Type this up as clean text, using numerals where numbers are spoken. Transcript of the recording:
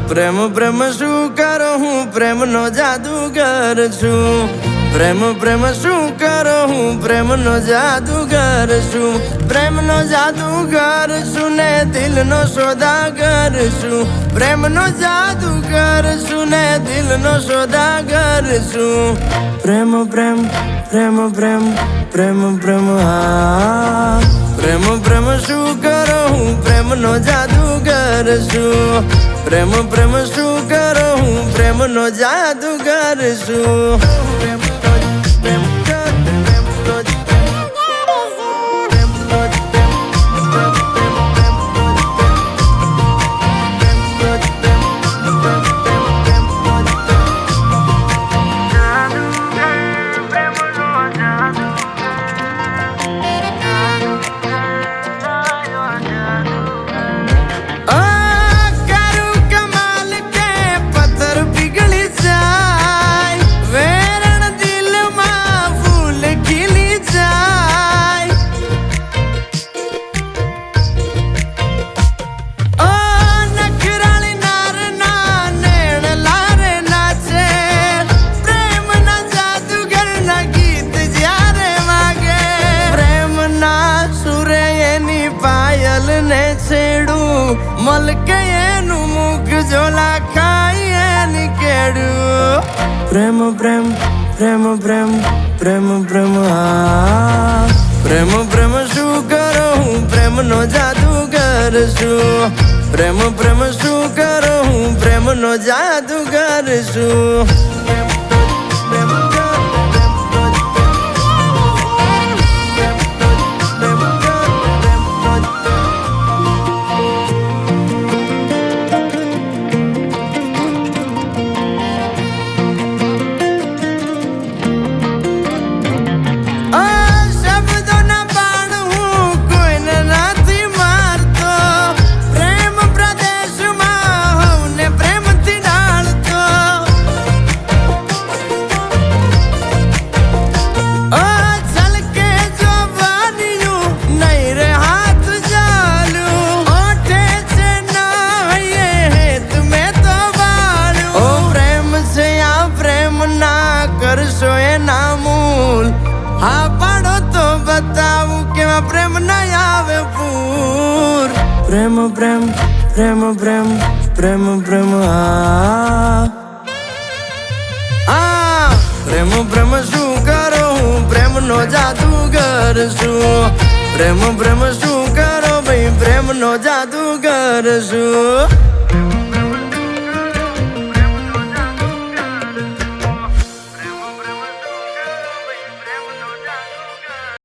પ્રેમ પ્રેમ શું કરો હું પ્રેમનો જાદુગર છું. પ્રેમ પ્રેમ શું કરો હું પ્રેમનો જાદુગર છું. પ્રેમનો જાદુગર છું ને દિલનો સોદાગર છું. પ્રેમનો જાદુગર છું ને દિલનો સોદાગર છું. પ્રેમ પ્રેમ પ્રેમ પ્રેમ પ્રેમ પ્રેમ હા. પ્રેમ પ્રેમ શું કરો હું પ્રેમનો જાદુગર છું. પ્રેમ પ્રેમ શું કરો હું પ્રેમનો જાદુગર છું. મલકે એનું મુખ જોલા ખાઈ એની કેડું. પ્રેમ પ્રેમ પ્રેમ પ્રેમ પ્રેમ પ્રેમ હા. પ્રેમ પ્રેમ શું કરો હું પ્રેમનો જાદુગર છું. પ્રેમ પ્રેમ શું કરો હું પ્રેમનો જાદુગર છું. હા પાડો તો બતાવું કેવા પ્રેમ ના આવે પૂર. પ્રેમ પ્રેમ પ્રેમ પ્રેમ પ્રેમ પ્રેમ હા. પ્રેમ પ્રેમ શું કરો હું પ્રેમનો જાદુગર છું. પ્રેમ પ્રેમ શું કરો ભાઈ પ્રેમનો જાદુગર છું.